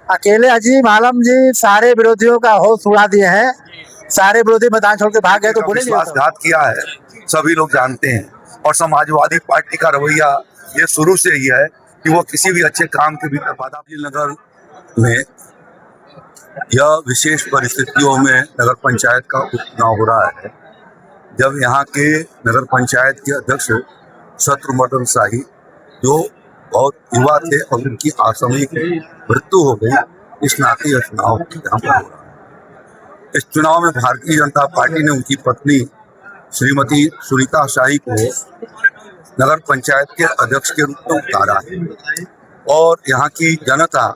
अकेले अजीम आलम जी सारे विरोधियों का होश उड़ा दिए हैं। सारे विरोधी मैदान छोड़ के भाग गए तो बोलेंगे विश्वासघात किया है, सभी लोग जानते हैं। और समाजवादी पार्टी का रवैया ये शुरू से ही है कि वो किसी भी अच्छे काम के भीतर बाधा। नगर में यह विशेष परिस्थितियों में नगर पंचायत का उपचुनाव हो रहा है, जब यहाँ के नगर पंचायत के अध्यक्ष शत्रुमर्दन शाही जो बहुत युवा थे और उनकी आकस्मिक मृत्यु हो गई, इस नाते यह चुनाव यहाँ पर हो रहा है। इस चुनाव में भारतीय जनता पार्टी ने उनकी पत्नी श्रीमती सुनीता शाही को नगर पंचायत के अध्यक्ष के रूप में उतारा है और यहाँ की जनता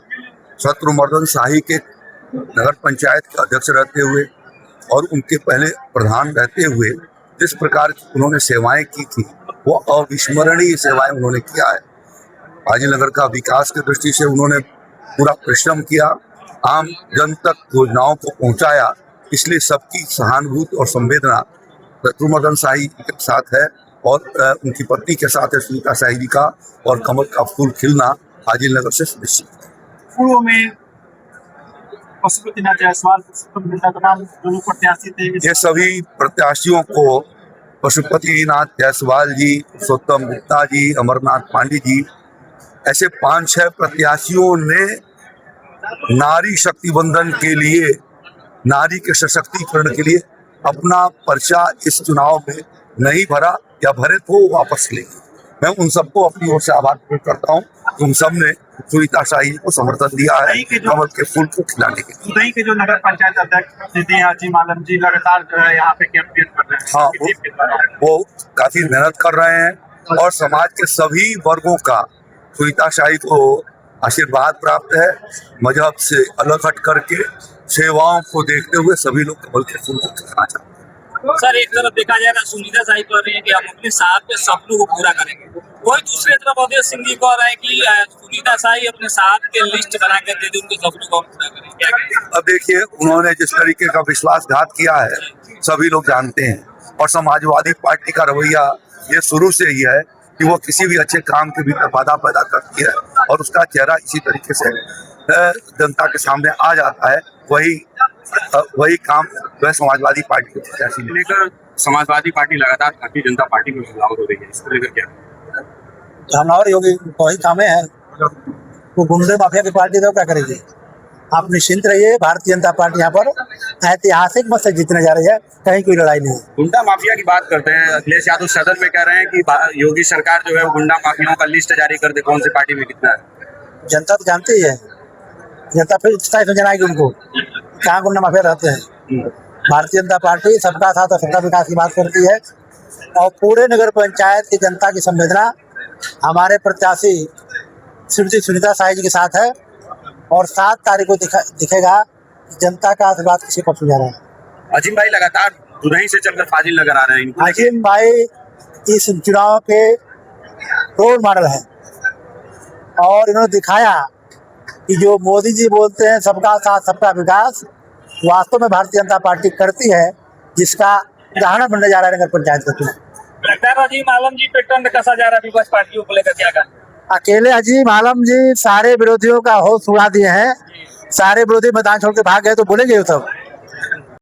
शत्रुमर्दन शाही के नगर पंचायत के अध्यक्ष रहते हुए और उनके पहले प्रधान रहते हुए जिस प्रकार की उन्होंने सेवाएं की थी, वो अविस्मरणीय सेवाएं उन्होंने किया है। फाजिल नगर का विकास की दृष्टि से उन्होंने पूरा परिश्रम किया, आम जन तक योजनाओं को पहुंचाया। इसलिए सबकी सहानुभूति और संवेदना शत्रुमर्दन शाही के साथ है और उनकी पत्नी के साथ है सुनीता शाही जी का, और कमल का फूल खिलना फाजिल नगर से सुनिश्चित है। पूर्व में पशुपतिनाथ जायसवाल दोनों प्रत्याशी थे। ये सभी प्रत्याशियों को पशुपतिनाथ जायसवाल जी, पुरुषोत्तम गुप्ता जी, अमरनाथ पांडे जी, ऐसे 5-6 प्रत्याशियों ने नारी शक्ति बंधन के लिए, नारी के सशक्तिकरण के लिए अपना पर्चा इस चुनाव में नहीं भरा, या भरे तो वापस लेंगे। मैं उन सबको अपनी ओर से आभार प्रकट करता हूँ। उन सब ने सुनीता शाही को समर्थन दिया है कमल के फूल को खिलाने के लिए। उदई के जो नगर पंचायत अध्यक्ष अजीम आलम जी लगातार यहाँ पे कैंपेन कर रहे हैं। हाँ, वो काफी मेहनत कर रहे हैं और समाज के सभी वर्गों का सुनीता शाही को आशीर्वाद प्राप्त है। मजहब से अलग हट करके सेवाओं को देखते हुए सभी लोग कमल के फूल को खिलाना चाहते हैं। सर, एक तरफ देखा जाए ना, सुनीता शाही कह रही है कि हम अपने साहब के सपनों को पूरा करेंगे, वही दूसरी तरफ अवधेश सिंह जी कह रहे हैं कि सुनीता शाही अपने साहब के लिस्ट बना कर दे, उनके सपनों को पूरा करें। क्या करें? अब देखिए, उन्होंने जिस तरीके का विश्वासघात किया है सभी लोग जानते हैं। और समाजवादी पार्टी का रवैया ये शुरू से ही है कि वो किसी भी अच्छे काम के भीतर बाधा पैदा करती है और उसका चेहरा इसी तरीके से जनता के सामने आ जाता है। वही काम वह समाजवादी पार्टी के प्रत्याशी लेकर समाजवादी पार्टी लगातार भारतीय जनता पार्टी में बदलाव हो रही है, इसको लेकर क्या जानवर योगी वही कामे है, वो गुंडे माफिया की पार्टी तो क्या करेगी। आप निश्चिंत रहिए, भारतीय जनता पार्टी यहाँ पर ऐतिहासिक मत से जीतने जा रही है, कहीं कोई लड़ाई नहीं है। गुंडा माफिया की बात करते हैं, अखिलेश यादव सदन में कह रहे हैं कि योगी सरकार जो है वो गुंडा माफियाओं का लिस्ट जारी कर दे, कौन सी पार्टी में कितना है। जनता तो जानती ही है, जनता फिर जनाएगी उनको कहाँ गुंडा माफिया रहते हैं। भारतीय जनता पार्टी सबका साथ और सबका विकास की बात करती है और पूरे नगर पंचायत की जनता की संवेदना हमारे प्रत्याशी श्रीमती सुनीता शाही जी के साथ है और 7 तारीख को दिखेगा जनता का आशीर्वाद किसी पक्ष में जा रहा है। अजीम भाई लगातार दुधई से चलकर फाजिल नगर आ रहे हैं। अजीम भाई इस चुनाव के रोल मॉडल है और इन्होंने दिखाया कि जो मोदी जी बोलते हैं सबका साथ सबका विकास, वास्तव में भारतीय जनता पार्टी करती है, जिसका उदाहरण बनने जा रहा है नगर पंचायत का चुनाव। अजीम आलम जी पे टंड कसा जा रहा है विपक्ष पार्टियों को लेकर, क्या कहा? अकेले अजीम आलम जी सारे विरोधियों का होश उड़ा दिए हैं। सारे विरोधी मैदान छोड़ के भाग गए तो बोलेंगे सब।